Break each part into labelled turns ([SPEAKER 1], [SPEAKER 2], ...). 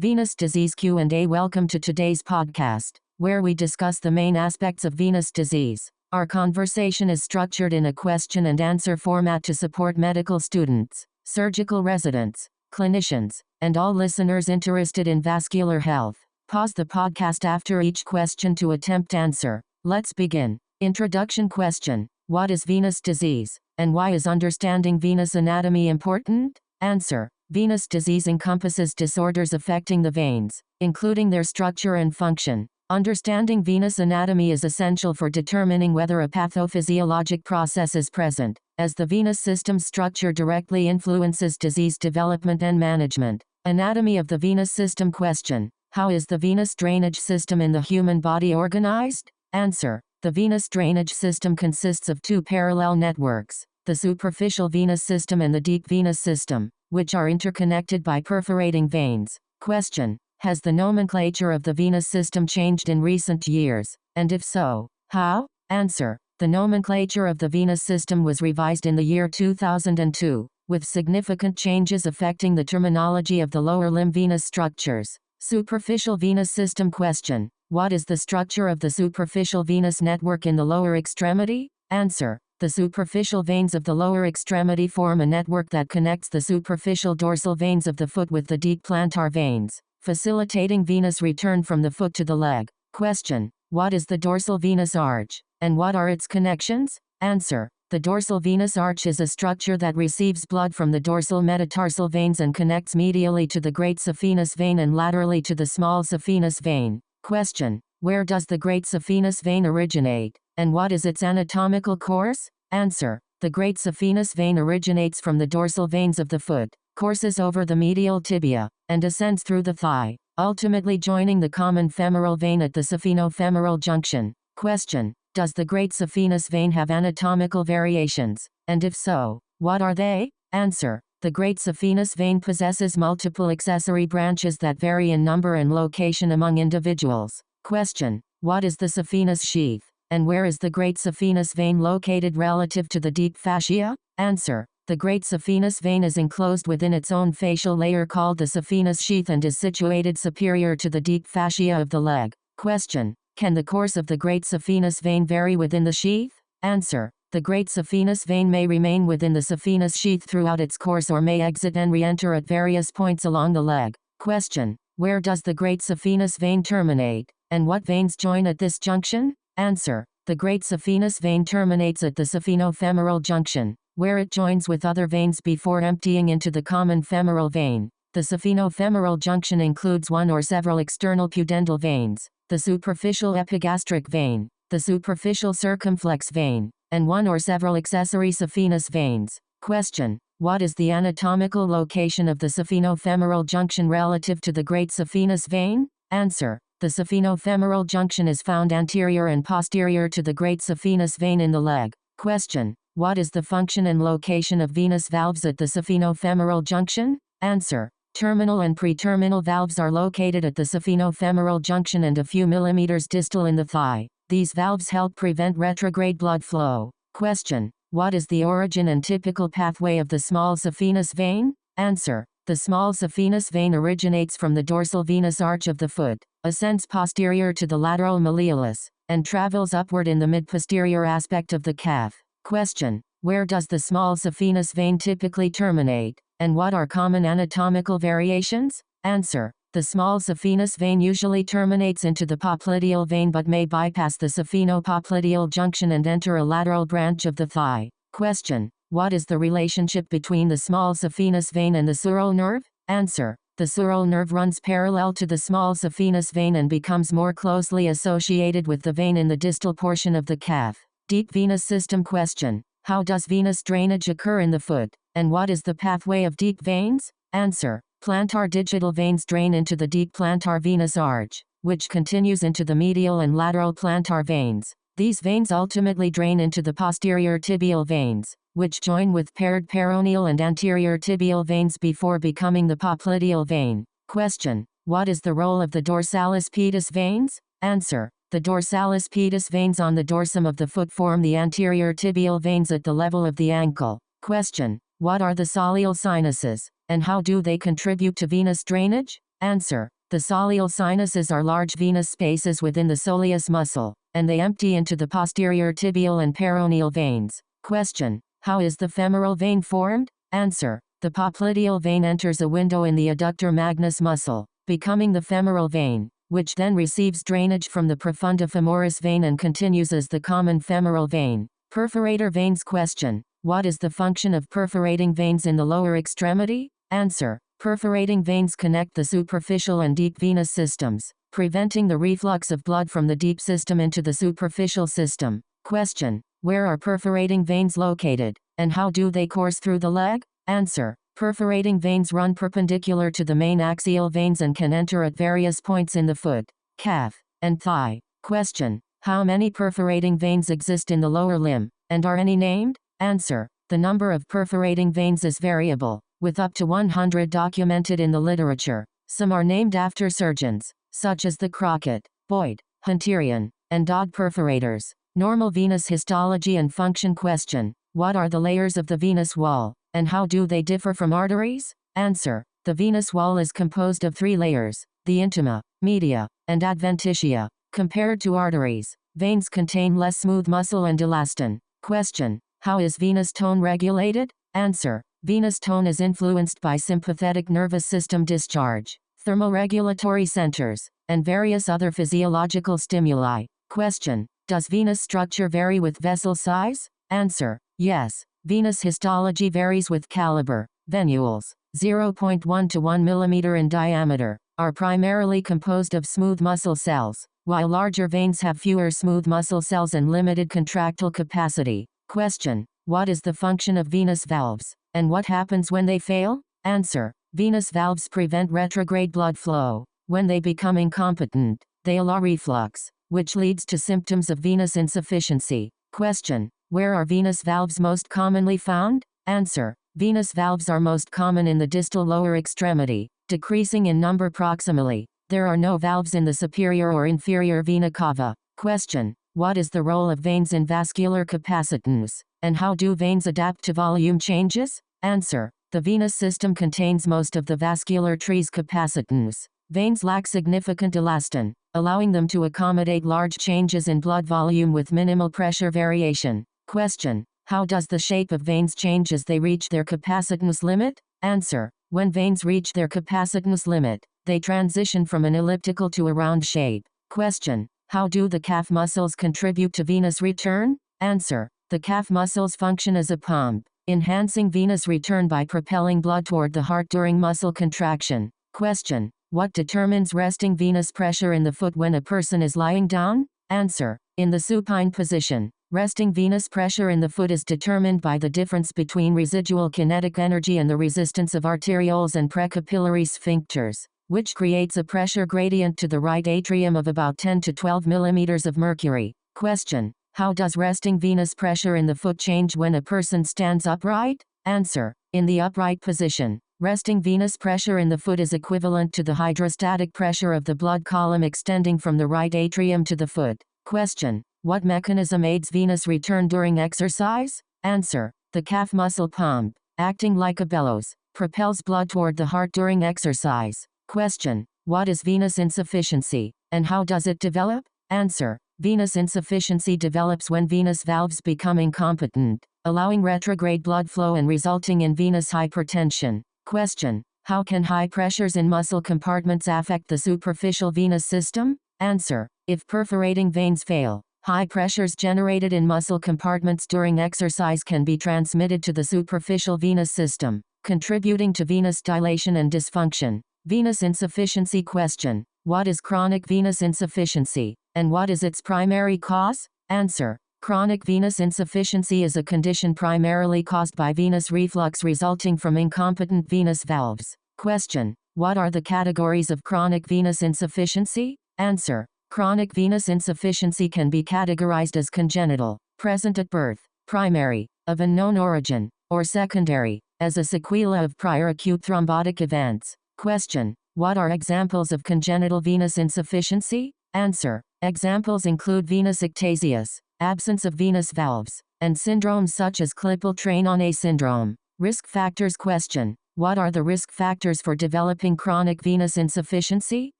[SPEAKER 1] Venous disease Q&A. Welcome to today's podcast, where we discuss the main aspects of venous disease. Our conversation is structured in a question and answer format to support medical students, surgical residents, clinicians, and all listeners interested in vascular health. Pause the podcast after each question to attempt answer. Let's begin. Introduction question: what is venous disease, and why is understanding venous anatomy important? Answer: venous disease encompasses disorders affecting the veins, including their structure and function. Understanding venous anatomy is essential for determining whether a pathophysiologic process is present, as the venous system's structure directly influences disease development and management. Anatomy of the venous system question: how is the venous drainage system in the human body organized? Answer: the venous drainage system consists of two parallel networks, the superficial venous system and the deep venous system, which are interconnected by perforating veins. Question: has the nomenclature of the venous system changed in recent years, and if so, how? Answer: the nomenclature of the venous system was revised in the year 2002, with significant changes affecting the terminology of the lower limb venous structures. Superficial venous system question: what is the structure of the superficial venous network in the lower extremity? Answer: the superficial veins of the lower extremity form a network that connects the superficial dorsal veins of the foot with the deep plantar veins, facilitating venous return from the foot to the leg. Question: what is the dorsal venous arch, and what are its connections? Answer: the dorsal venous arch is a structure that receives blood from the dorsal metatarsal veins and connects medially to the great saphenous vein and laterally to the small saphenous vein. Question: where does the great saphenous vein originate, and what is its anatomical course? Answer: the great saphenous vein originates from the dorsal veins of the foot, courses over the medial tibia, and ascends through the thigh, ultimately joining the common femoral vein at the saphenofemoral junction. Question: does the great saphenous vein have anatomical variations, and if so, what are they? Answer: the great saphenous vein possesses multiple accessory branches that vary in number and location among individuals. Question: what is the saphenous sheath, and where is the great saphenous vein located relative to the deep fascia? Answer: the great saphenous vein is enclosed within its own fascial layer called the saphenous sheath and is situated superior to the deep fascia of the leg. Question: can the course of the great saphenous vein vary within the sheath? Answer: the great saphenous vein may remain within the saphenous sheath throughout its course or may exit and re-enter at various points along the leg. Question: where does the great saphenous vein terminate, and what veins join at this junction? Answer: the great saphenous vein terminates at the saphenofemoral junction, where it joins with other veins before emptying into the common femoral vein. The saphenofemoral junction includes one or several external pudendal veins, the superficial epigastric vein, the superficial circumflex vein, and one or several accessory saphenous veins. Question: what is the anatomical location of the saphenofemoral junction relative to the great saphenous vein? Answer: the saphenofemoral junction is found anterior and posterior to the great saphenous vein in the leg. Question: what is the function and location of venous valves at the saphenofemoral junction? Answer: terminal and preterminal valves are located at the saphenofemoral junction and a few millimeters distal in the thigh. These valves help prevent retrograde blood flow. Question: what is the origin and typical pathway of the small saphenous vein? Answer: the small saphenous vein originates from the dorsal venous arch of the foot, ascends posterior to the lateral malleolus, and travels upward in the mid-posterior aspect of the calf. Question: where does the small saphenous vein typically terminate, and what are common anatomical variations? Answer: the small saphenous vein usually terminates into the popliteal vein but may bypass the saphenopopliteal junction and enter a lateral branch of the thigh. Question: what is the relationship between the small saphenous vein and the sural nerve? Answer: the sural nerve runs parallel to the small saphenous vein and becomes more closely associated with the vein in the distal portion of the calf. Deep venous system question: how does venous drainage occur in the foot, and what is the pathway of deep veins? Answer: plantar digital veins drain into the deep plantar venous arch, which continues into the medial and lateral plantar veins. These veins ultimately drain into the posterior tibial veins, which join with paired peroneal and anterior tibial veins before becoming the popliteal vein. Question: what is the role of the dorsalis pedis veins? Answer: the dorsalis pedis veins on the dorsum of the foot form the anterior tibial veins at the level of the ankle. Question: what are the soleal sinuses, and how do they contribute to venous drainage? Answer. The soleal sinuses are large venous spaces within the soleus muscle, and they empty into the posterior tibial and peroneal veins. Question. How is the femoral vein formed? Answer. The popliteal vein enters a window in the adductor magnus muscle, becoming the femoral vein, which then receives drainage from the profunda femoris vein and continues as the common femoral vein. Perforator veins. Question. What is the function of perforating veins in the lower extremity? Answer. Perforating veins connect the superficial and deep venous systems, preventing the reflux of blood from the deep system into the superficial system. Question. Where are perforating veins located, and how do they course through the leg? Answer. Perforating veins run perpendicular to the main axial veins and can enter at various points in the foot, calf, and thigh. Question. How many perforating veins exist in the lower limb, and are any named? Answer. The number of perforating veins is variable, with up to 100 documented in the literature. Some are named after surgeons, such as the Crockett, Boyd, Hunterian, and Dodd perforators. Normal venous histology and function. Question. What are the layers of the venous wall, and how do they differ from arteries? Answer. The venous wall is composed of 3 layers, the intima, media, and adventitia. Compared to arteries, veins contain less smooth muscle and elastin. Question. How is venous tone regulated? Answer. Venous tone is influenced by sympathetic nervous system discharge, thermoregulatory centers, and various other physiological stimuli. Question. Does venous structure vary with vessel size? Answer. Yes. Venous histology varies with caliber. Venules, 0.1 to 1 mm in diameter, are primarily composed of smooth muscle cells, while larger veins have fewer smooth muscle cells and limited contractile capacity. Question. What is the function of venous valves, and what happens when they fail? Answer. Venous valves prevent retrograde blood flow. When they become incompetent, they allow reflux, which leads to symptoms of venous insufficiency. Question. Where are venous valves most commonly found? Answer. Venous valves are most common in the distal lower extremity, decreasing in number proximally. There are no valves in the superior or inferior vena cava. Question. What is the role of veins in vascular capacitance, and how do veins adapt to volume changes? Answer. The venous system contains most of the vascular tree's capacitance. Veins lack significant elastin, allowing them to accommodate large changes in blood volume with minimal pressure variation. Question. How does the shape of veins change as they reach their capacitance limit? Answer. When veins reach their capacitance limit, they transition from an elliptical to a round shape. Question. How do the calf muscles contribute to venous return? Answer. The calf muscles function as a pump, enhancing venous return by propelling blood toward the heart during muscle contraction. Question. What determines resting venous pressure in the foot when a person is lying down? Answer. In the supine position, resting venous pressure in the foot is determined by the difference between residual kinetic energy and the resistance of arterioles and precapillary sphincters, which creates a pressure gradient to the right atrium of about 10 to 12 mm of mercury. Question. How does resting venous pressure in the foot change when a person stands upright? Answer. In the upright position, resting venous pressure in the foot is equivalent to the hydrostatic pressure of the blood column extending from the right atrium to the foot. Question. What mechanism aids venous return during exercise? Answer. The calf muscle pump, acting like a bellows, propels blood toward the heart during exercise. Question. What is venous insufficiency, and how does it develop? Answer. Venous insufficiency develops when venous valves become incompetent, allowing retrograde blood flow and resulting in venous hypertension. Question. How can high pressures in muscle compartments affect the superficial venous system? Answer. If perforating veins fail, high pressures generated in muscle compartments during exercise can be transmitted to the superficial venous system, contributing to venous dilation and dysfunction. Venous insufficiency. Question. What is chronic venous insufficiency, and what is its primary cause? Answer. Chronic venous insufficiency is a condition primarily caused by venous reflux resulting from incompetent venous valves. Question. What are the categories of chronic venous insufficiency? Answer. Chronic venous insufficiency can be categorized as congenital, present at birth, primary, of unknown origin, or secondary, as a sequela of prior acute thrombotic events. Question. What are examples of congenital venous insufficiency? Answer. Examples include venous ectasias, absence of venous valves, and syndromes such as Klippel-Trenaunay syndrome. Risk factors. Question. What are the risk factors for developing chronic venous insufficiency?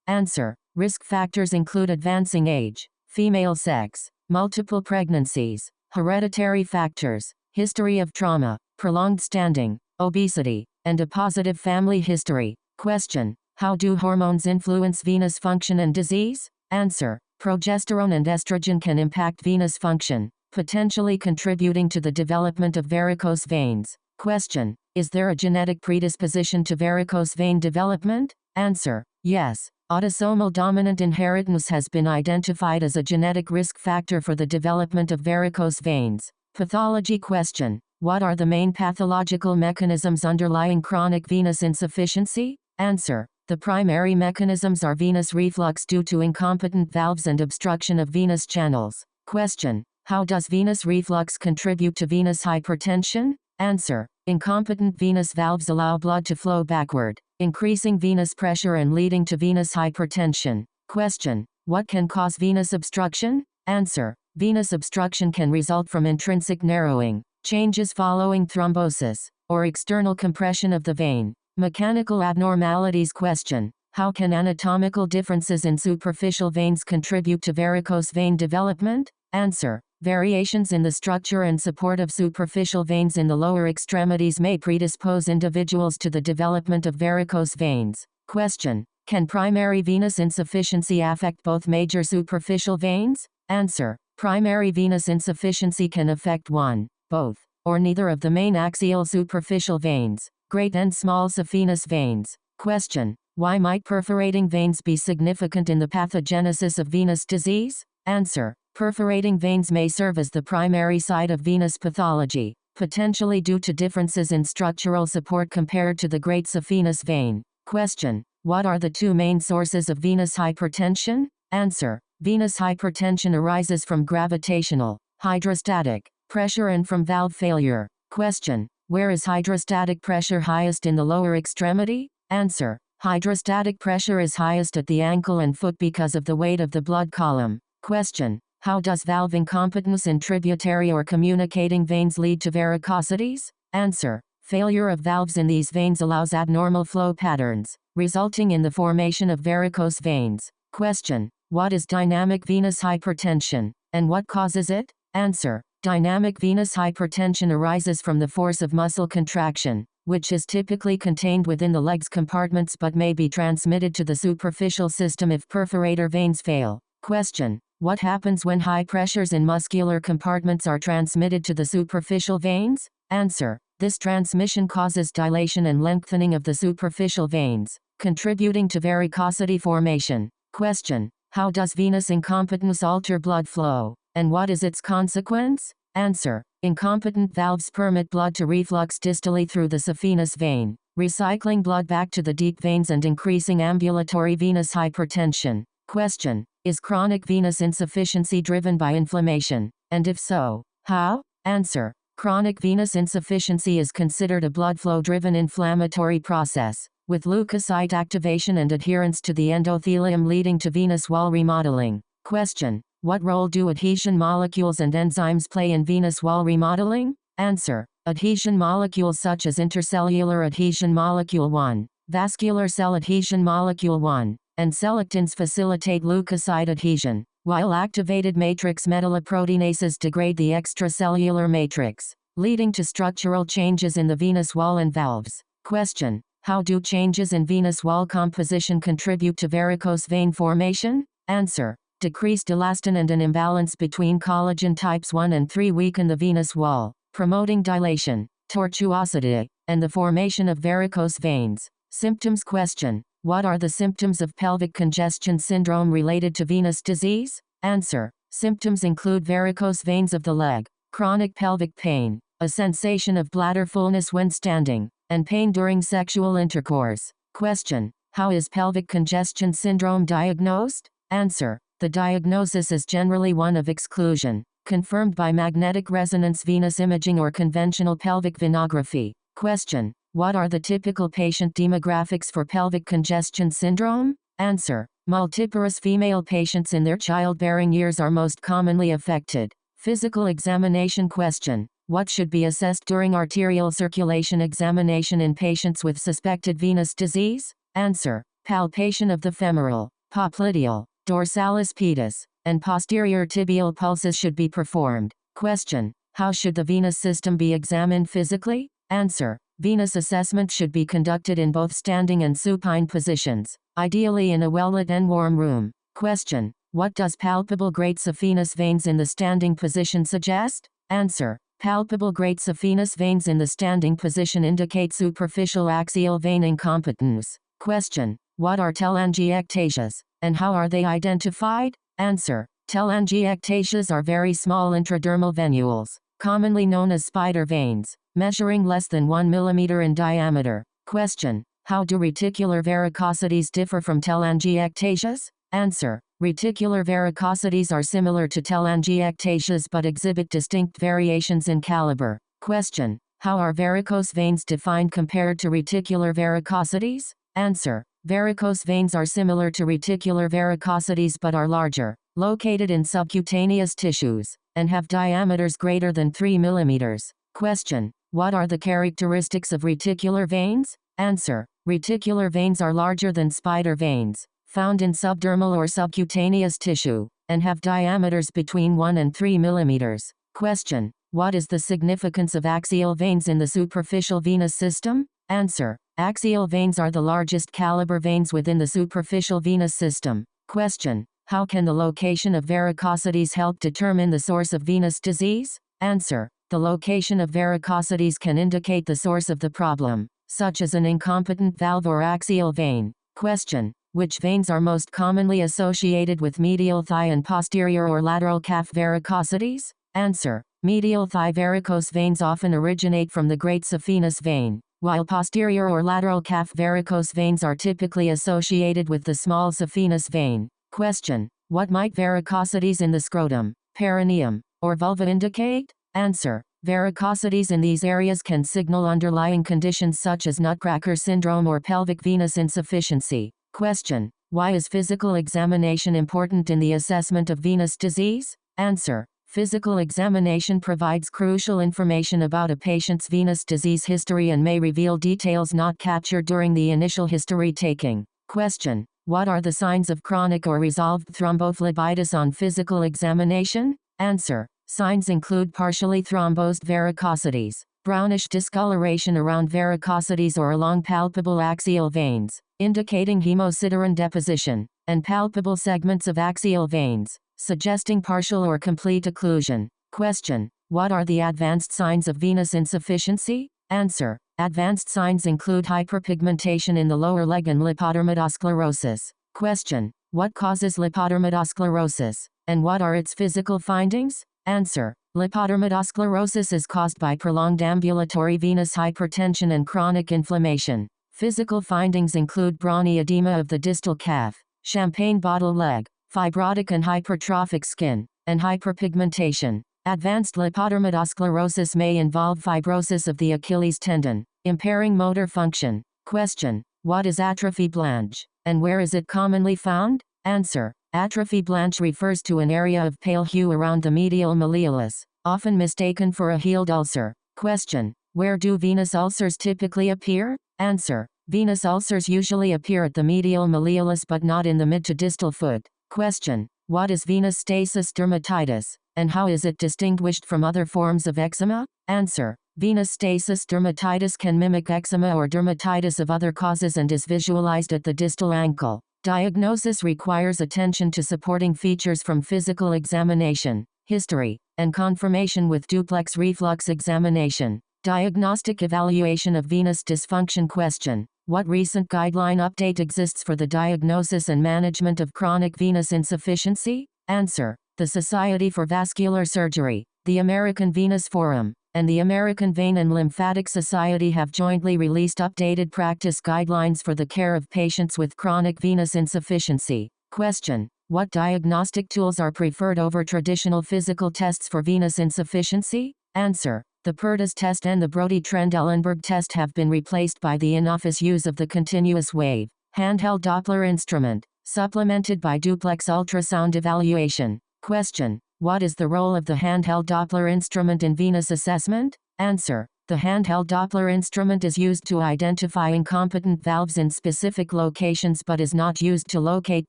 [SPEAKER 1] Answer. Risk factors include advancing age, female sex, multiple pregnancies, hereditary factors, history of trauma, prolonged standing, obesity, and a positive family history. Question. How do hormones influence venous function and disease? Answer. Progesterone and estrogen can impact venous function, potentially contributing to the development of varicose veins. Question. Is there a genetic predisposition to varicose vein development? Answer. Yes. Autosomal dominant inheritance has been identified as a genetic risk factor for the development of varicose veins. Pathology. Question. What are the main pathological mechanisms underlying chronic venous insufficiency? Answer. The primary mechanisms are venous reflux due to incompetent valves and obstruction of venous channels. Question. How does venous reflux contribute to venous hypertension? Answer. Incompetent venous valves allow blood to flow backward, increasing venous pressure and leading to venous hypertension. Question. What can cause venous obstruction? Answer. Venous obstruction can result from intrinsic narrowing, changes following thrombosis, or external compression of the vein. Mechanical abnormalities. Question. How can anatomical differences in superficial veins contribute to varicose vein development? Answer. Variations in the structure and support of superficial veins in the lower extremities may predispose individuals to the development of varicose veins. Question. Can primary venous insufficiency affect both major superficial veins? Answer. Primary venous insufficiency can affect one, both, or neither of the main axial superficial veins, great and small saphenous veins. Question. Why might perforating veins be significant in the pathogenesis of venous disease? Answer. Perforating veins may serve as the primary site of venous pathology, potentially due to differences in structural support compared to the great saphenous vein. Question. What are the two main sources of venous hypertension? Answer. Venous hypertension arises from gravitational, hydrostatic pressure and from valve failure. Question. Where is hydrostatic pressure highest in the lower extremity? Answer. Hydrostatic pressure is highest at the ankle and foot because of the weight of the blood column. Question. How does valve incompetence in tributary or communicating veins lead to varicosities? Answer. Failure of valves in these veins allows abnormal flow patterns, resulting in the formation of varicose veins. Question. What is dynamic venous hypertension, and what causes it? Answer. Dynamic venous hypertension arises from the force of muscle contraction, which is typically contained within the legs compartments but may be transmitted to the superficial system if perforator veins fail. Question. What happens when high pressures in muscular compartments are transmitted to the superficial veins? Answer. This transmission causes dilation and lengthening of the superficial veins, contributing to varicosity formation. Question. How does venous incompetence alter blood flow, and what is its consequence? Answer. Incompetent valves permit blood to reflux distally through the saphenous vein, recycling blood back to the deep veins and increasing ambulatory venous hypertension. Question. Is chronic venous insufficiency driven by inflammation, and if so, how? Answer. Chronic venous insufficiency is considered a blood flow-driven inflammatory process, with leukocyte activation and adherence to the endothelium leading to venous wall remodeling. Question. What role do adhesion molecules and enzymes play in venous wall remodeling? Answer. Adhesion molecules such as intercellular adhesion molecule 1, vascular cell adhesion molecule 1, and selectins facilitate leukocyte adhesion, while activated matrix metalloproteinases degrade the extracellular matrix, leading to structural changes in the venous wall and valves. Question. How do changes in venous wall composition contribute to varicose vein formation? Answer. Decreased elastin and an imbalance between collagen types 1 and 3 weaken the venous wall, promoting dilation, tortuosity, and the formation of varicose veins. Symptoms. Question. What are the symptoms of pelvic congestion syndrome related to venous disease? Answer. Symptoms include varicose veins of the leg, chronic pelvic pain, a sensation of bladder fullness when standing, and pain during sexual intercourse. Question. How is pelvic congestion syndrome diagnosed? Answer. The diagnosis is generally one of exclusion, confirmed by magnetic resonance venous imaging or conventional pelvic venography. Question. What are the typical patient demographics for pelvic congestion syndrome? Answer. Multiparous female patients in their childbearing years are most commonly affected. Physical examination. Question. What should be assessed during arterial circulation examination in patients with suspected venous disease? Answer. Palpation of the femoral, popliteal, dorsalis pedis, and posterior tibial pulses should be performed. Question. How should the venous system be examined physically? Answer. Venous assessment should be conducted in both standing and supine positions, ideally in a well-lit and warm room. Question. What does palpable grates of venous veins in the standing position suggest? Answer. Palpable grates of venous veins in the standing position indicate superficial axial vein incompetence. Question. What are telangiectasias, and how are they identified? Answer. Telangiectasias are very small intradermal venules, commonly known as spider veins, measuring less than 1 mm in diameter. Question. How do reticular varicosities differ from telangiectasias? Answer. Reticular varicosities are similar to telangiectasias but exhibit distinct variations in caliber. Question. How are varicose veins defined compared to reticular varicosities? Answer. Varicose veins are similar to reticular varicosities but are larger, located in subcutaneous tissues, and have diameters greater than 3 mm. Question. What are the characteristics of reticular veins? Answer. Reticular veins are larger than spider veins, found in subdermal or subcutaneous tissue, and have diameters between 1 and 3 mm. Question. What is the significance of axial veins in the superficial venous system? Answer. Axial veins are the largest caliber veins within the superficial venous system. Question. How can the location of varicosities help determine the source of venous disease? Answer. The location of varicosities can indicate the source of the problem, such as an incompetent valve or axial vein. Question. Which veins are most commonly associated with medial thigh and posterior or lateral calf varicosities? Answer. Medial thigh varicose veins often originate from the great saphenous vein, while posterior or lateral calf varicose veins are typically associated with the small saphenous vein. Question. What might varicosities in the scrotum, perineum, or vulva indicate? Answer. Varicosities in these areas can signal underlying conditions such as nutcracker syndrome or pelvic venous insufficiency. Question. Why is physical examination important in the assessment of venous disease? Answer. Physical examination provides crucial information about a patient's venous disease history and may reveal details not captured during the initial history taking. Question. What are the signs of chronic or resolved thrombophlebitis on physical examination? Answer. Signs include partially thrombosed varicosities, brownish discoloration around varicosities or along palpable axial veins, indicating hemosiderin deposition, and palpable segments of axial veins, suggesting partial or complete occlusion. Question. What are the advanced signs of venous insufficiency? Answer. Advanced signs include hyperpigmentation in the lower leg and lipodermatosclerosis. Question. What causes lipodermatosclerosis, and what are its physical findings? Answer. Lipodermatosclerosis is caused by prolonged ambulatory venous hypertension and chronic inflammation. Physical findings include brawny edema of the distal calf, champagne bottle leg, fibrotic and hypertrophic skin, and hyperpigmentation. Advanced lipodermatosclerosis may involve fibrosis of the Achilles tendon, impairing motor function. Question. What is atrophy blanche, and where is it commonly found? Answer. Atrophy blanche refers to an area of pale hue around the medial malleolus, often mistaken for a healed ulcer. Question. Where do venous ulcers typically appear? Answer. Venous ulcers usually appear at the medial malleolus but not in the mid to distal foot. Question. What is venous stasis dermatitis, and how is it distinguished from other forms of eczema? Answer. Venous stasis dermatitis can mimic eczema or dermatitis of other causes and is visualized at the distal ankle. Diagnosis requires attention to supporting features from physical examination, history, and confirmation with duplex reflux examination. Diagnostic evaluation of venous dysfunction. Question. What recent guideline update exists for the diagnosis and management of chronic venous insufficiency? Answer. The Society for Vascular Surgery, the American Venous Forum, and the American Vein and Lymphatic Society have jointly released updated practice guidelines for the care of patients with chronic venous insufficiency. Question. What diagnostic tools are preferred over traditional physical tests for venous insufficiency? Answer. The PERTAS test and the Brody-Trendelenburg test have been replaced by the in-office use of the continuous wave handheld Doppler instrument, supplemented by duplex ultrasound evaluation. Question. What is the role of the handheld Doppler instrument in venous assessment? Answer. The handheld Doppler instrument is used to identify incompetent valves in specific locations but is not used to locate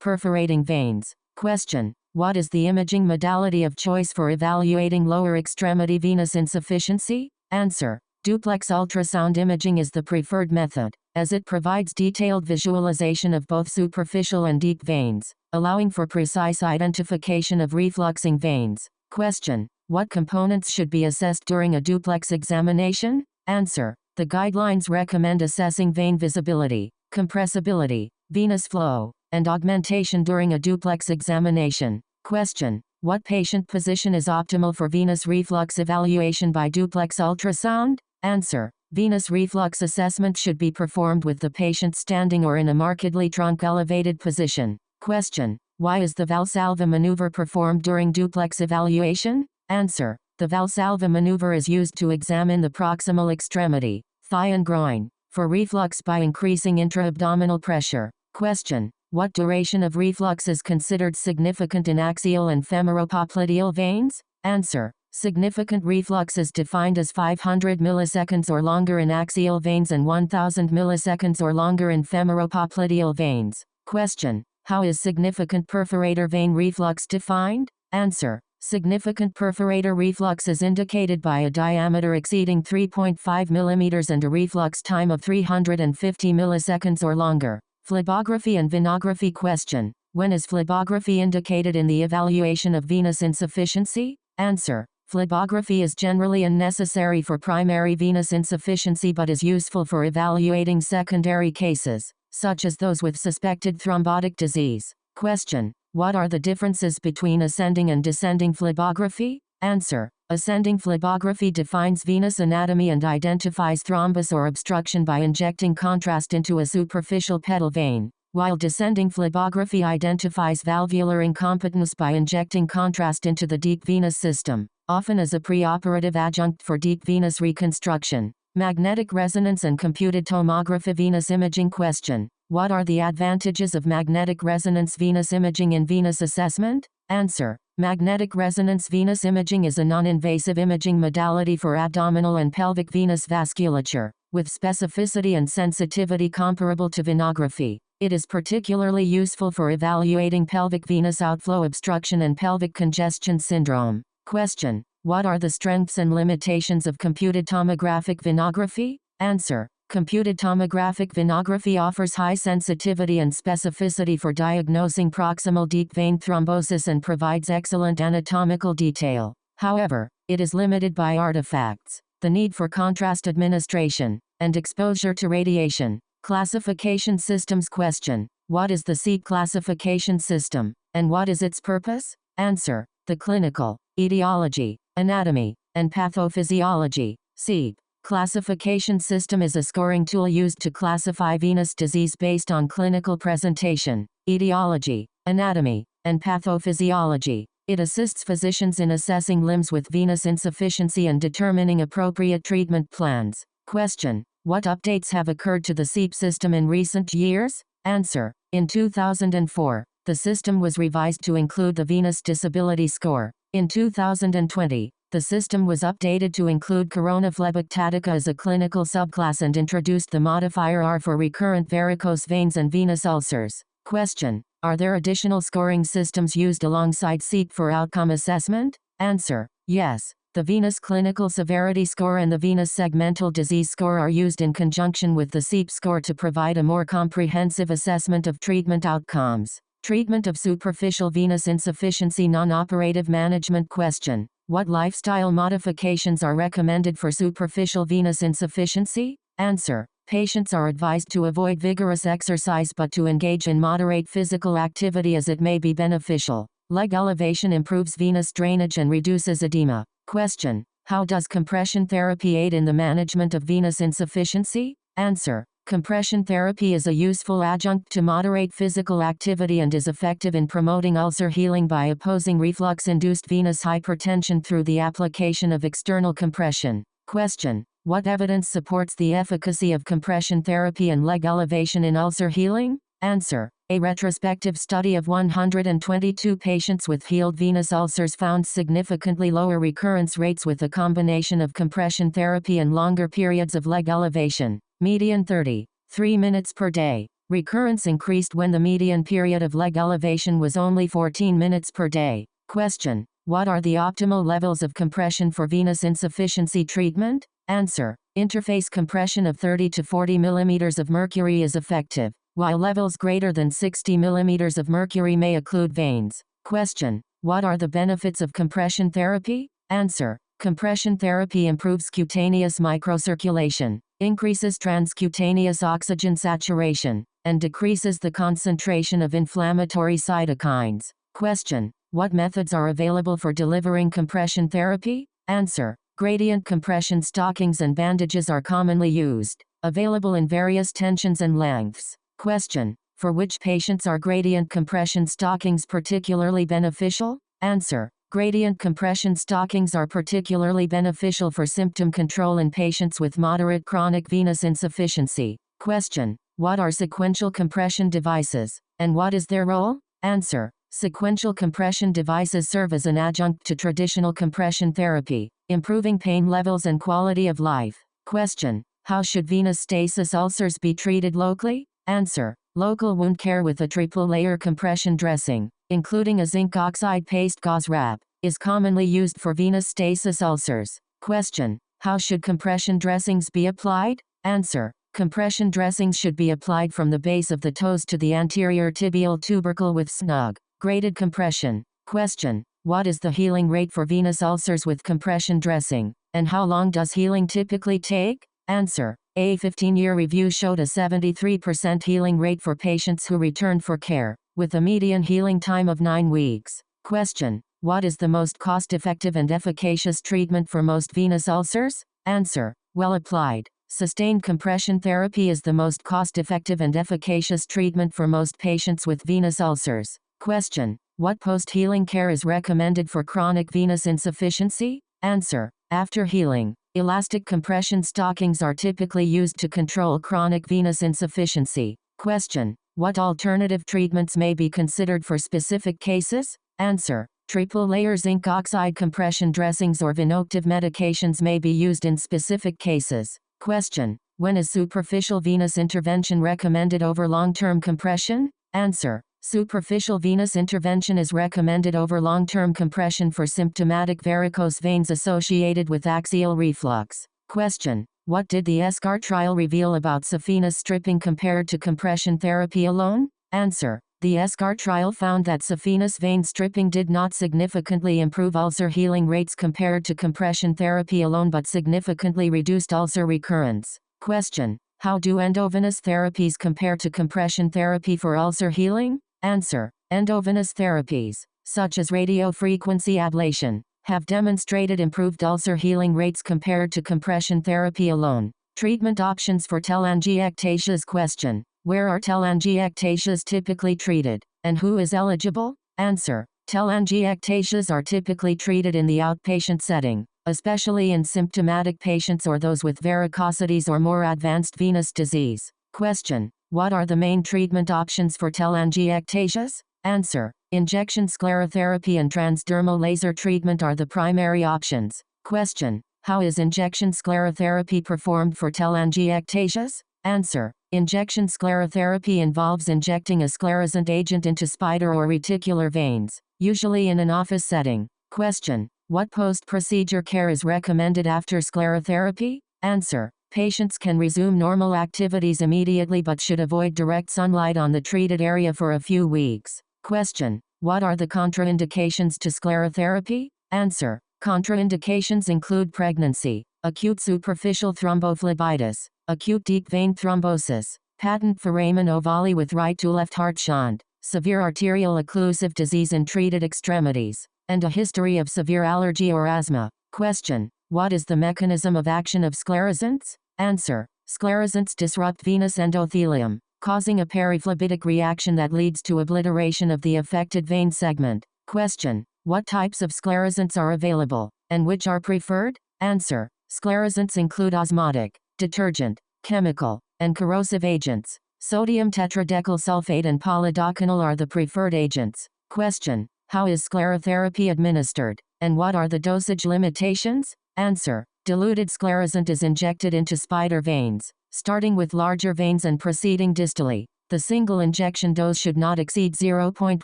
[SPEAKER 1] perforating veins. Question. What is the imaging modality of choice for evaluating lower extremity venous insufficiency? Answer. Duplex ultrasound imaging is the preferred method, as it provides detailed visualization of both superficial and deep veins, allowing for precise identification of refluxing veins. Question. What components should be assessed during a duplex examination? Answer. The guidelines recommend assessing vein visibility, compressibility, venous flow, and augmentation during a duplex examination. Question. What patient position is optimal for venous reflux evaluation by duplex ultrasound? Answer. Venous reflux assessment should be performed with the patient standing or in a markedly trunk-elevated position. Question. Why is the Valsalva maneuver performed during duplex evaluation? Answer. The Valsalva maneuver is used to examine the proximal extremity, thigh and groin, for reflux by increasing intra-abdominal pressure. Question. What duration of reflux is considered significant in axial and femoropopliteal veins? Answer. Significant reflux is defined as 500 milliseconds or longer in axial veins and 1000 milliseconds or longer in femoropopliteal veins. Question. How is significant perforator vein reflux defined? Answer. Significant perforator reflux is indicated by a diameter exceeding 3.5 mm and a reflux time of 350 milliseconds or longer. Phlebography and venography. Question. When is phlebography indicated in the evaluation of venous insufficiency? Answer. Phlebography is generally unnecessary for primary venous insufficiency but is useful for evaluating secondary cases, such as those with suspected thrombotic disease. Question. What are the differences between ascending and descending phlebography? Answer. Ascending phlebography defines venous anatomy and identifies thrombus or obstruction by injecting contrast into a superficial pedal vein, while descending phlebography identifies valvular incompetence by injecting contrast into the deep venous system, often as a preoperative adjunct for deep venous reconstruction. Magnetic resonance and computed tomography venous imaging. Question. What are the advantages of magnetic resonance venous imaging in venous assessment? Answer. Magnetic resonance venous imaging is a non-invasive imaging modality for abdominal and pelvic venous vasculature, with specificity and sensitivity comparable to venography. It is particularly useful for evaluating pelvic venous outflow obstruction and pelvic congestion syndrome. Question. What are the strengths and limitations of computed tomographic venography? Answer. Computed tomographic venography offers high sensitivity and specificity for diagnosing proximal deep vein thrombosis and provides excellent anatomical detail. However, it is limited by artifacts, the need for contrast administration, and exposure to radiation. Classification systems. Question. What is the CEAP classification system, and what is its purpose? Answer. The clinical, etiology, anatomy, and pathophysiology (CEAP) classification system is a scoring tool used to classify venous disease based on clinical presentation, etiology, anatomy, and pathophysiology. It assists physicians in assessing limbs with venous insufficiency and determining appropriate treatment plans. Question. What updates have occurred to the CEAP system in recent years? Answer. In 2004, the system was revised to include the venous disability score. In 2020, the system was updated to include corona phleboctatica as a clinical subclass and introduced the modifier R for recurrent varicose veins and venous ulcers. Question. Are there additional scoring systems used alongside CEAP for outcome assessment? Answer. Yes. The venous clinical severity score and the venous segmental disease score are used in conjunction with the CEAP score to provide a more comprehensive assessment of treatment outcomes. Treatment of superficial venous insufficiency. Non-operative management. Question. What lifestyle modifications are recommended for superficial venous insufficiency? Answer. Patients are advised to avoid vigorous exercise but to engage in moderate physical activity as it may be beneficial. Leg elevation improves venous drainage and reduces edema. Question. How does compression therapy aid in the management of venous insufficiency? Answer. Compression therapy is a useful adjunct to moderate physical activity and is effective in promoting ulcer healing by opposing reflux-induced venous hypertension through the application of external compression. Question. What evidence supports the efficacy of compression therapy and leg elevation in ulcer healing? Answer. A retrospective study of 122 patients with healed venous ulcers found significantly lower recurrence rates with a combination of compression therapy and longer periods of leg elevation. Median 33 minutes per day. Recurrence increased when the median period of leg elevation was only 14 minutes per day. Question. What are the optimal levels of compression for venous insufficiency treatment? Answer. Interface compression of 30 to 40 mm of mercury is effective, while levels greater than 60 mm of mercury may occlude veins. Question. What are the benefits of compression therapy? Answer. Compression therapy improves cutaneous microcirculation, increases transcutaneous oxygen saturation, and decreases the concentration of inflammatory cytokines. Question. What methods are available for delivering compression therapy? Answer. Gradient compression stockings and bandages are commonly used, available in various tensions and lengths. Question. For which patients are gradient compression stockings particularly beneficial? Answer. Gradient compression stockings are particularly beneficial for symptom control in patients with moderate chronic venous insufficiency. Question. What are sequential compression devices, and what is their role? Answer. Sequential compression devices serve as an adjunct to traditional compression therapy, improving pain levels and quality of life. Question. How should venous stasis ulcers be treated locally? Answer. Local wound care with a triple-layer compression dressing, including a zinc oxide paste gauze wrap, is commonly used for venous stasis ulcers. Question. How should compression dressings be applied? Answer. Compression dressings should be applied from the base of the toes to the anterior tibial tubercle with snug, graded compression. Question. What is the healing rate for venous ulcers with compression dressing, and how long does healing typically take? Answer. A 15-year review showed a 73% healing rate for patients who returned for care, with a median healing time of 9 weeks. Question. What is the most cost-effective and efficacious treatment for most venous ulcers? Answer. Well applied, sustained compression therapy is the most cost-effective and efficacious treatment for most patients with venous ulcers. Question. What post-healing care is recommended for chronic venous insufficiency? Answer. After healing, elastic compression stockings are typically used to control chronic venous insufficiency. Question. What alternative treatments may be considered for specific cases? Answer. Triple-layer zinc oxide compression dressings or venoactive medications may be used in specific cases. Question. When is superficial venous intervention recommended over long-term compression? Answer. Superficial venous intervention is recommended over long-term compression for symptomatic varicose veins associated with axial reflux. Question. What did the ESCAR trial reveal about saphenous stripping compared to compression therapy alone? Answer. The ESCAR trial found that saphenous vein stripping did not significantly improve ulcer healing rates compared to compression therapy alone but significantly reduced ulcer recurrence. Question. How do endovenous therapies compare to compression therapy for ulcer healing? Answer. Endovenous therapies, such as radiofrequency ablation, have demonstrated improved ulcer healing rates compared to compression therapy alone. Treatment options for telangiectasias. Question. Where are telangiectasias typically treated, and who is eligible? Answer. Telangiectasias are typically treated in the outpatient setting, especially in symptomatic patients or those with varicosities or more advanced venous disease. Question. What are the main treatment options for telangiectasias? Answer. Injection sclerotherapy and transdermal laser treatment are the primary options. Question. How is injection sclerotherapy performed for telangiectasias? Answer. Injection sclerotherapy involves injecting a sclerosant agent into spider or reticular veins, usually in an office setting. Question. What post-procedure care is recommended after sclerotherapy? Answer. Patients can resume normal activities immediately but should avoid direct sunlight on the treated area for a few weeks. Question. What are the contraindications to sclerotherapy? Answer. Contraindications include pregnancy, acute superficial thrombophlebitis, acute deep vein thrombosis, patent foramen ovale with right to left heart shunt, severe arterial occlusive disease in treated extremities, and a history of severe allergy or asthma. Question. What is the mechanism of action of sclerosants? Answer. Sclerosants disrupt venous endothelium, causing a periphlebitic reaction that leads to obliteration of the affected vein segment. Question. What types of sclerosants are available, and which are preferred? Answer. Sclerosants include osmotic, detergent, chemical, and corrosive agents. Sodium tetradecyl sulfate and polidocanol are the preferred agents. Question: how is sclerotherapy administered, and what are the dosage limitations? Answer: diluted sclerosant is injected into spider veins, starting with larger veins and proceeding distally. The single injection dose should not exceed 0.1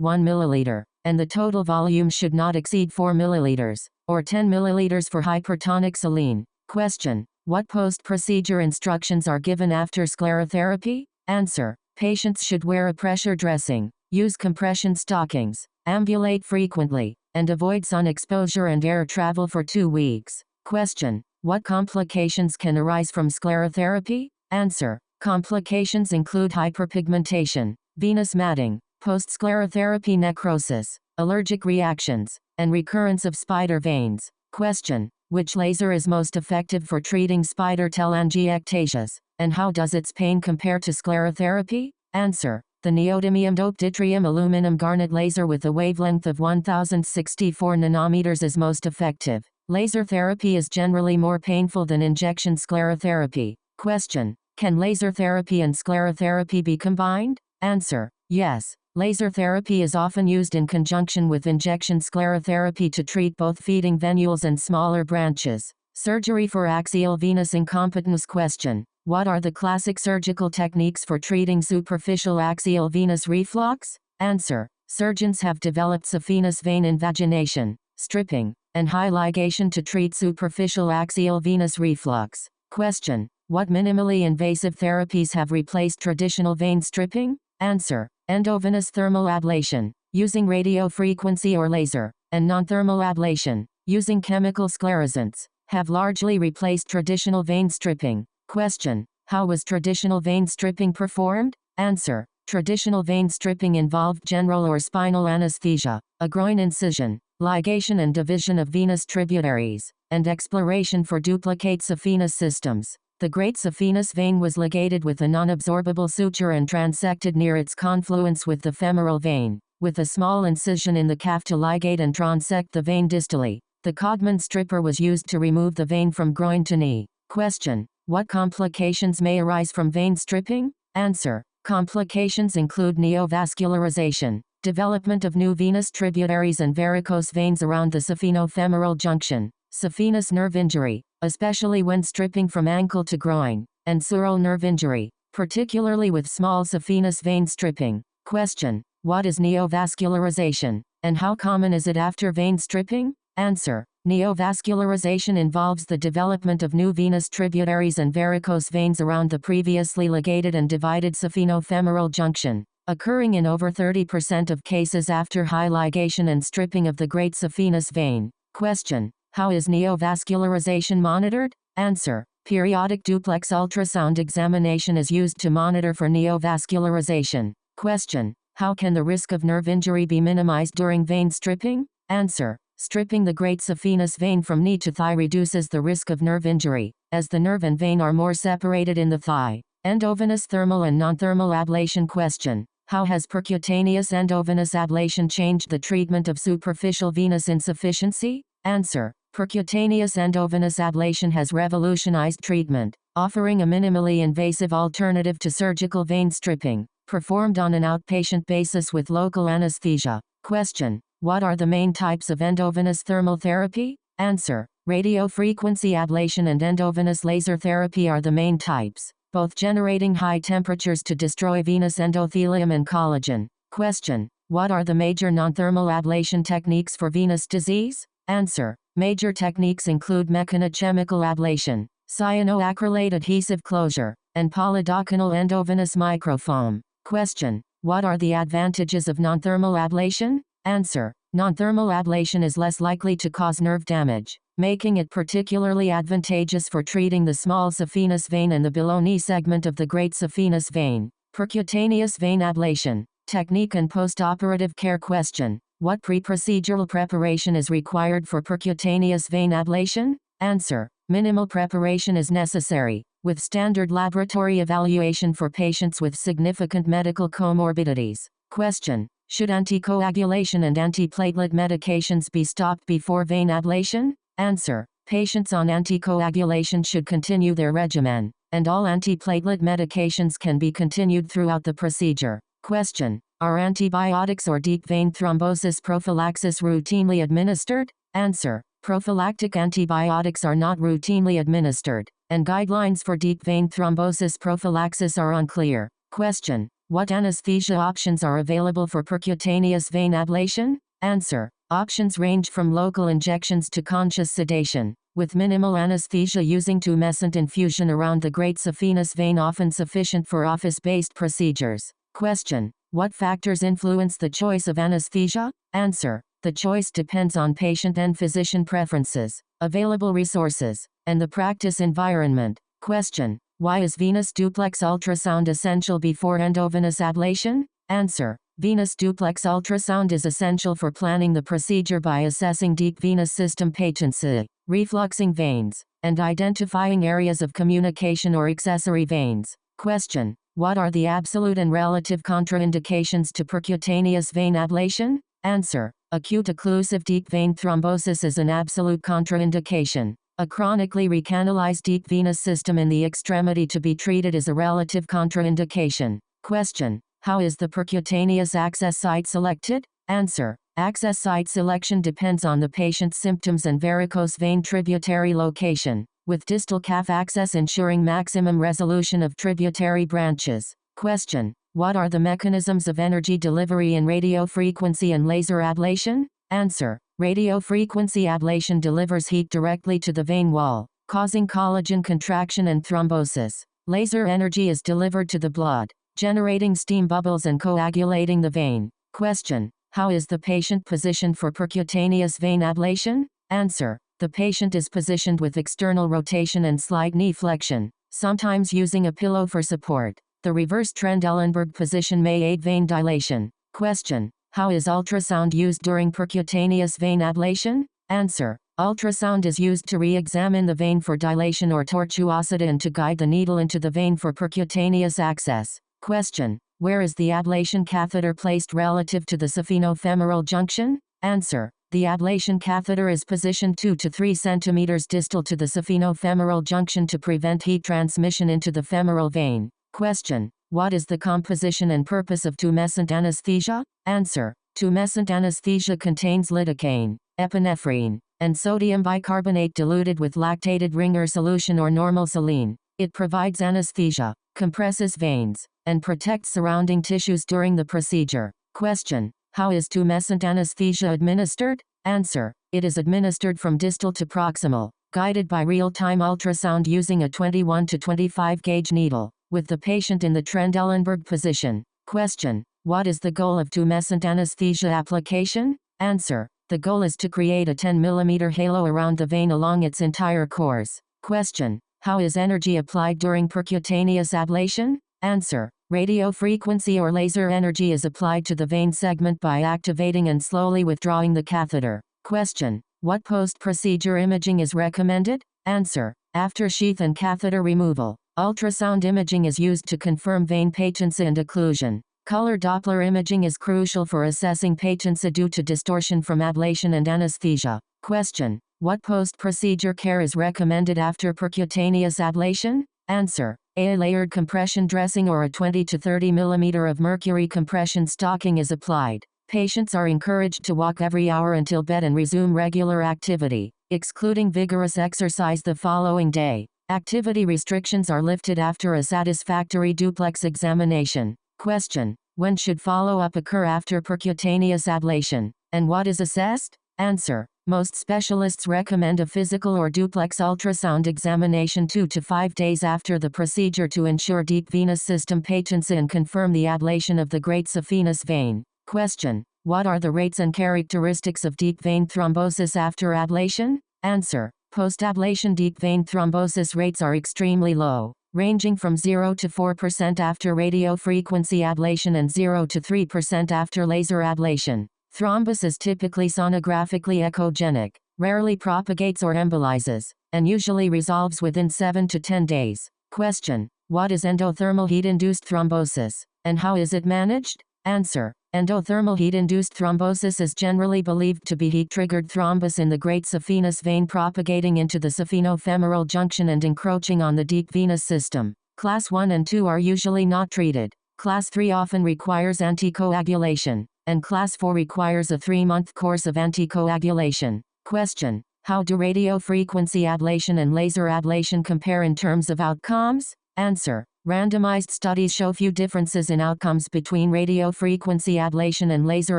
[SPEAKER 1] milliliter, and the total volume should not exceed 4 milliliters, or 10 milliliters for hypertonic saline. Question: what post-procedure instructions are given after sclerotherapy? Answer: patients should wear a pressure dressing, use compression stockings, ambulate frequently, and avoid sun exposure and air travel for 2 weeks. Question: what complications can arise from sclerotherapy? Answer: complications include hyperpigmentation, venous matting, post-sclerotherapy necrosis, allergic reactions, and recurrence of spider veins. Question: which laser is most effective for treating spider telangiectasias, and how does its pain compare to sclerotherapy? Answer: the neodymium-doped yttrium aluminum garnet laser with a wavelength of 1064 nanometers is most effective. Laser therapy is generally more painful than injection sclerotherapy. Question: can laser therapy and sclerotherapy be combined? Answer: yes. Laser therapy is often used in conjunction with injection sclerotherapy to treat both feeding venules and smaller branches. Surgery for axial venous incompetence. Question: what are the classic surgical techniques for treating superficial axial venous reflux? Answer: surgeons have developed saphenous vein invagination, stripping, and high ligation to treat superficial axial venous reflux. Question: what minimally invasive therapies have replaced traditional vein stripping? Answer: endovenous thermal ablation, using radiofrequency or laser, and non-thermal ablation, using chemical sclerosants, have largely replaced traditional vein stripping. Question: how was traditional vein stripping performed? Answer: traditional vein stripping involved general or spinal anesthesia, a groin incision, ligation and division of venous tributaries, and exploration for duplicate saphenous systems. The great saphenous vein was ligated with a non-absorbable suture and transected near its confluence with the femoral vein, with a small incision in the calf to ligate and transect the vein distally. The Codman stripper was used to remove the vein from groin to knee. Question: what complications may arise from vein stripping? Answer: complications include neovascularization, development of new venous tributaries and varicose veins around the saphenofemoral junction, saphenous nerve injury, especially when stripping from ankle to groin, and sural nerve injury, particularly with small saphenous vein stripping. Question: what is neovascularization, and how common is it after vein stripping? Answer: neovascularization involves the development of new venous tributaries and varicose veins around the previously ligated and divided saphenofemoral junction, occurring in over 30% of cases after high ligation and stripping of the great saphenous vein. Question: how is neovascularization monitored? Answer: periodic duplex ultrasound examination is used to monitor for neovascularization. Question: how can the risk of nerve injury be minimized during vein stripping? Answer: stripping the great saphenous vein from knee to thigh reduces the risk of nerve injury, as the nerve and vein are more separated in the thigh. Endovenous thermal and non-thermal ablation. Question: how has percutaneous endovenous ablation changed the treatment of superficial venous insufficiency? Answer: percutaneous endovenous ablation has revolutionized treatment, offering a minimally invasive alternative to surgical vein stripping, performed on an outpatient basis with local anesthesia. Question: what are the main types of endovenous thermal therapy? Answer: radiofrequency ablation and endovenous laser therapy are the main types, both generating high temperatures to destroy venous endothelium and collagen. Question: what are the major non-thermal ablation techniques for venous disease? Answer: major techniques include mechanochemical ablation, cyanoacrylate adhesive closure, and polidocanol endovenous microfoam. Question: what are the advantages of non-thermal ablation? Answer: non-thermal ablation is less likely to cause nerve damage, making it particularly advantageous for treating the small saphenous vein and the below-knee segment of the great saphenous vein. Percutaneous vein ablation, technique and post-operative care. Question: what pre-procedural preparation is required for percutaneous vein ablation? Answer: minimal preparation is necessary, with standard laboratory evaluation for patients with significant medical comorbidities. Question: should anticoagulation and antiplatelet medications be stopped before vein ablation? Answer: patients on anticoagulation should continue their regimen, and all antiplatelet medications can be continued throughout the procedure. Question: are antibiotics or deep vein thrombosis prophylaxis routinely administered? Answer: prophylactic antibiotics are not routinely administered, and guidelines for deep vein thrombosis prophylaxis are unclear. Question: what anesthesia options are available for percutaneous vein ablation? Answer: options range from local injections to conscious sedation, with minimal anesthesia using tumescent infusion around the great saphenous vein, often sufficient for office-based procedures. Question: what factors influence the choice of anesthesia? Answer: the choice depends on patient and physician preferences, available resources, and the practice environment. Question: why is venous duplex ultrasound essential before endovenous ablation? Answer: venous duplex ultrasound is essential for planning the procedure by assessing deep venous system patency, refluxing veins, and identifying areas of communication or accessory veins. Question: what are the absolute and relative contraindications to percutaneous vein ablation? Answer: acute occlusive deep vein thrombosis is an absolute contraindication. A chronically recanalized deep venous system in the extremity to be treated is a relative contraindication. Question: how is the percutaneous access site selected? Answer: access site selection depends on the patient's symptoms and varicose vein tributary location, with distal calf access ensuring maximum resolution of tributary branches. Question: what are the mechanisms of energy delivery in radiofrequency and laser ablation? Answer: radiofrequency ablation delivers heat directly to the vein wall, causing collagen contraction and thrombosis. Laser energy is delivered to the blood, generating steam bubbles and coagulating the vein. Question: how is the patient positioned for percutaneous vein ablation? Answer: the patient is positioned with external rotation and slight knee flexion, sometimes using a pillow for support. The reverse Trendelenburg position may aid vein dilation. Question: how is ultrasound used during percutaneous vein ablation? Answer: ultrasound is used to re-examine the vein for dilation or tortuosity and to guide the needle into the vein for percutaneous access. Question: where is the ablation catheter placed relative to the saphenofemoral junction? Answer: the ablation catheter is positioned 2 to 3 cm distal to the saphenofemoral junction to prevent heat transmission into the femoral vein. Question: what is the composition and purpose of tumescent anesthesia? Answer: tumescent anesthesia contains lidocaine, epinephrine, and sodium bicarbonate diluted with lactated Ringer solution or normal saline. It provides anesthesia, compresses veins, and protects surrounding tissues during the procedure. Question: how is tumescent anesthesia administered? Answer: it is administered from distal to proximal, guided by real-time ultrasound using a 21 to 25 gauge needle, with the patient in the Trendelenburg position. Question: what is the goal of tumescent anesthesia application? Answer: the goal is to create a 10 mm halo around the vein along its entire course. Question: how is energy applied during percutaneous ablation? Answer: radiofrequency or laser energy is applied to the vein segment by activating and slowly withdrawing the catheter. Question: what post-procedure imaging is recommended? Answer: after sheath and catheter removal, ultrasound imaging is used to confirm vein patency and occlusion. Color Doppler imaging is crucial for assessing patency due to distortion from ablation and anesthesia. Question: what post-procedure care is recommended after percutaneous ablation? Answer: a layered compression dressing or a 20 to 30 mm of mercury compression stocking is applied. Patients are encouraged to walk every hour until bed and resume regular activity, excluding vigorous exercise the following day. Activity restrictions are lifted after a satisfactory duplex examination. Question: when should follow-up occur after percutaneous ablation, and what is assessed? Answer: most specialists recommend a physical or duplex ultrasound examination 2 to 5 days after the procedure to ensure deep venous system patency and confirm the ablation of the great saphenous vein. Question: what are the rates and characteristics of deep vein thrombosis after ablation? Answer: post-ablation deep vein thrombosis rates are extremely low, ranging from 0 to 4% after radiofrequency ablation and 0 to 3% after laser ablation. Thrombus is typically sonographically echogenic, rarely propagates or embolizes, and usually resolves within 7 to 10 days. Question: what is endothermal heat-induced thrombosis, and how is it managed? Answer. Endothermal heat-induced thrombosis is generally believed to be heat-triggered thrombus in the great saphenous vein propagating into the saphenofemoral junction and encroaching on the deep venous system. Class 1 and 2 are usually not treated. Class 3 often requires anticoagulation, and Class 4 requires a 3-month course of anticoagulation. Question. How do radiofrequency ablation and laser ablation compare in terms of outcomes? Answer. Randomized studies show few differences in outcomes between radiofrequency ablation and laser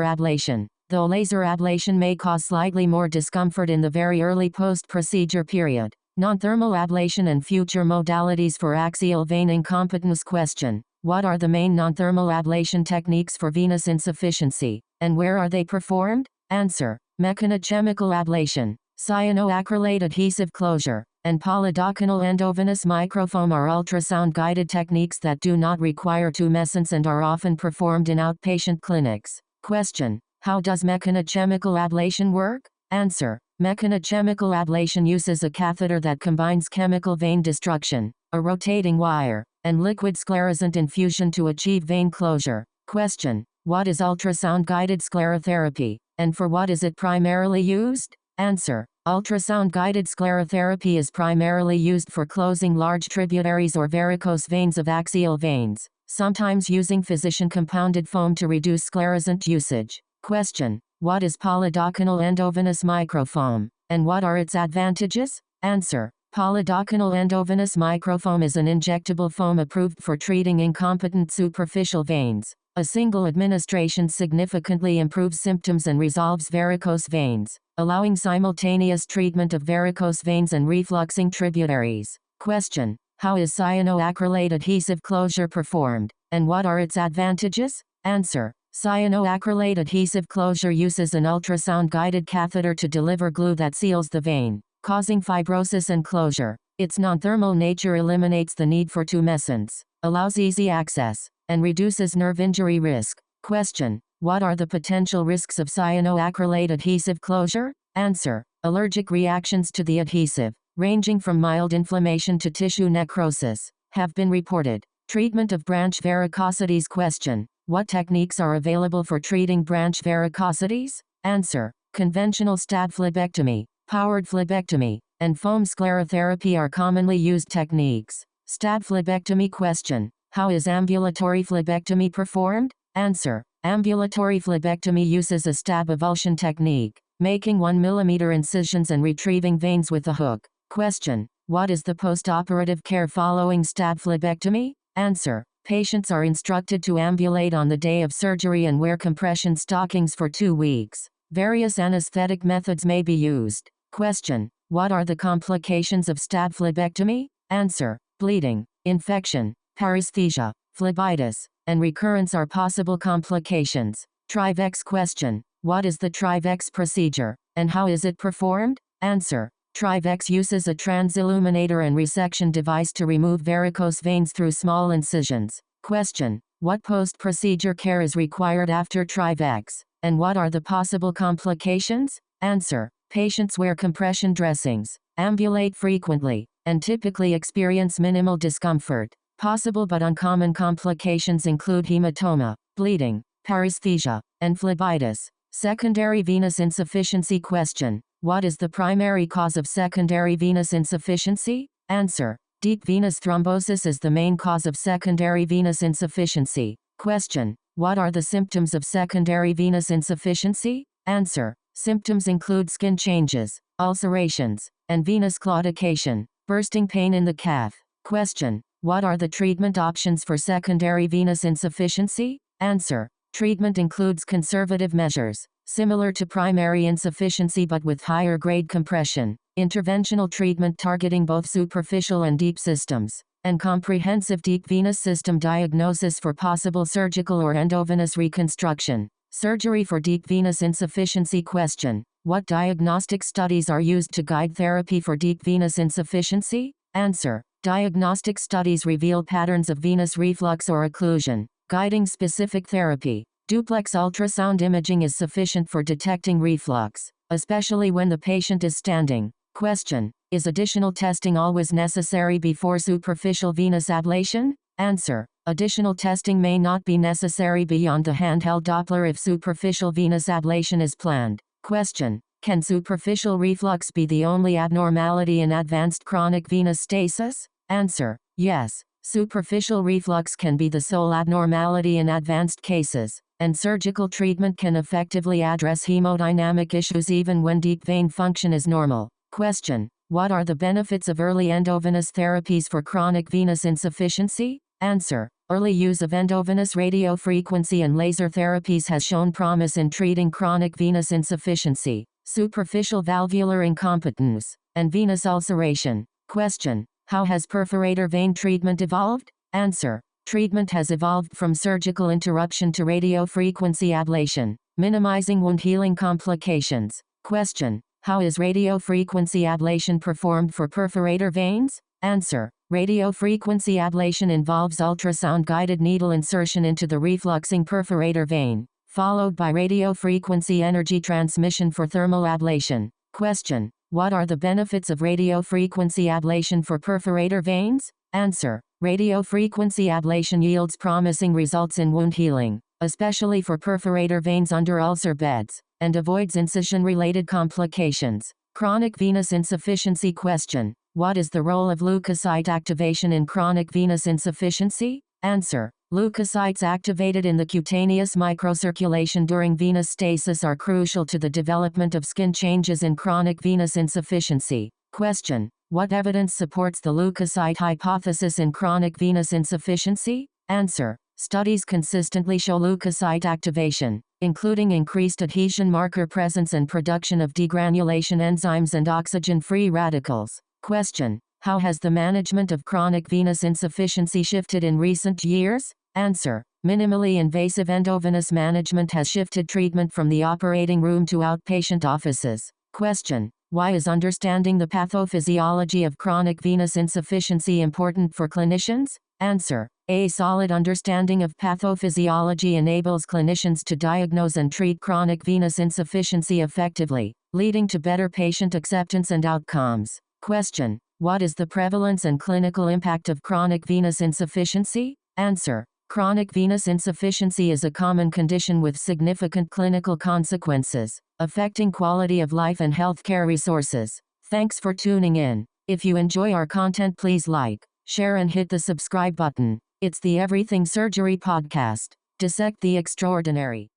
[SPEAKER 1] ablation, though laser ablation may cause slightly more discomfort in the very early post-procedure period. Non-thermal ablation and future modalities for axial vein incompetence. Question. What are the main non-thermal ablation techniques for venous insufficiency, and where are they performed? Answer. Mechanochemical ablation, cyanoacrylate adhesive closure, and polydocanal endovenous microfoam are ultrasound-guided techniques that do not require tumescence and are often performed in outpatient clinics. Question. How does mechanochemical ablation work? Answer. Mechanochemical ablation uses a catheter that combines chemical vein destruction, a rotating wire, and liquid sclerosant infusion to achieve vein closure. Question. What is ultrasound-guided sclerotherapy, and for what is it primarily used? Answer. Ultrasound-guided sclerotherapy is primarily used for closing large tributaries or varicose veins of axial veins, sometimes using physician-compounded foam to reduce sclerosant usage. Question. What is polydocanal endovenous microfoam, and what are its advantages? Answer. Polydocanal endovenous microfoam is an injectable foam approved for treating incompetent superficial veins. A single administration significantly improves symptoms and resolves varicose veins, allowing simultaneous treatment of varicose veins and refluxing tributaries. Question. How is cyanoacrylate adhesive closure performed, and what are its advantages? Answer. Cyanoacrylate adhesive closure uses an ultrasound-guided catheter to deliver glue that seals the vein, causing fibrosis and closure. Its non-thermal nature eliminates the need for tumescence, allows easy access, and reduces nerve injury risk. Question. What are the potential risks of cyanoacrylate adhesive closure? Answer. Allergic reactions to the adhesive, ranging from mild inflammation to tissue necrosis, have been reported. Treatment of branch varicosities. Question. What techniques are available for treating branch varicosities? Answer. Conventional stab phlebectomy, powered phlebectomy, and foam sclerotherapy are commonly used techniques. Stab phlebectomy. Question. How is ambulatory phlebectomy performed? Answer. Ambulatory phlebectomy uses a stab avulsion technique, making 1 mm incisions and retrieving veins with a hook. Question. What is the postoperative care following stab phlebectomy? Answer. Patients are instructed to ambulate on the day of surgery and wear compression stockings for 2 weeks. Various anesthetic methods may be used. Question. What are the complications of stab phlebectomy? Answer. Bleeding, infection, paresthesia, phlebitis, and recurrence are possible complications. Trivex. Question. What is the Trivex procedure, and how is it performed? Answer. Trivex uses a transilluminator and resection device to remove varicose veins through small incisions. Question. What post-procedure care is required after Trivex, and what are the possible complications? Answer. Patients wear compression dressings, ambulate frequently, and typically experience minimal discomfort. Possible but uncommon complications include hematoma, bleeding, paresthesia, and phlebitis. Secondary venous insufficiency. Question. What is the primary cause of secondary venous insufficiency? Answer. Deep venous thrombosis is the main cause of secondary venous insufficiency. Question. What are the symptoms of secondary venous insufficiency? Answer. Symptoms include skin changes, ulcerations, and venous claudication, bursting pain in the calf. Question. What are the treatment options for secondary venous insufficiency? Answer. Treatment includes conservative measures, similar to primary insufficiency but with higher grade compression, interventional treatment targeting both superficial and deep systems, and comprehensive deep venous system diagnosis for possible surgical or endovenous reconstruction. Surgery for deep venous insufficiency. Question. What diagnostic studies are used to guide therapy for deep venous insufficiency? Answer. Diagnostic studies reveal patterns of venous reflux or occlusion, guiding specific therapy. Duplex ultrasound imaging is sufficient for detecting reflux, especially when the patient is standing. Question. Is additional testing always necessary before superficial venous ablation? Answer. Additional testing may not be necessary beyond the handheld Doppler if superficial venous ablation is planned. Question: can superficial reflux be the only abnormality in advanced chronic venous stasis? Answer: yes. Superficial reflux can be the sole abnormality in advanced cases, and surgical treatment can effectively address hemodynamic issues even when deep vein function is normal. Question: what are the benefits of early endovenous therapies for chronic venous insufficiency? Answer: early use of endovenous radiofrequency and laser therapies has shown promise in treating chronic venous insufficiency, superficial valvular incompetence, and venous ulceration. Question: how has perforator vein treatment evolved? Answer: treatment has evolved from surgical interruption to radiofrequency ablation, minimizing wound healing complications. Question: how is radiofrequency ablation performed for perforator veins? Answer: radiofrequency ablation involves ultrasound-guided needle insertion into the refluxing perforator vein, followed by radiofrequency energy transmission for thermal ablation. Question: what are the benefits of radiofrequency ablation for perforator veins? Answer: radiofrequency ablation yields promising results in wound healing, especially for perforator veins under ulcer beds, and avoids incision-related complications. Chronic venous insufficiency. Question: what is the role of leukocyte activation in chronic venous insufficiency? Answer: leukocytes activated in the cutaneous microcirculation during venous stasis are crucial to the development of skin changes in chronic venous insufficiency. Question: what evidence supports the leukocyte hypothesis in chronic venous insufficiency? Answer: studies consistently show leukocyte activation, including increased adhesion marker presence and production of degranulation enzymes and oxygen-free radicals. Question: how has the management of chronic venous insufficiency shifted in recent years? Answer: minimally invasive endovenous management has shifted treatment from the operating room to outpatient offices. Question: why is understanding the pathophysiology of chronic venous insufficiency important for clinicians? Answer: a solid understanding of pathophysiology enables clinicians to diagnose and treat chronic venous insufficiency effectively, leading to better patient acceptance and outcomes. Question: what is the prevalence and clinical impact of chronic venous insufficiency? Answer: chronic venous insufficiency is a common condition with significant clinical consequences, affecting quality of life and healthcare resources. Thanks for tuning in. If you enjoy our content, please like, share and hit the subscribe button. It's the Everything Surgery Podcast. Dissect the extraordinary.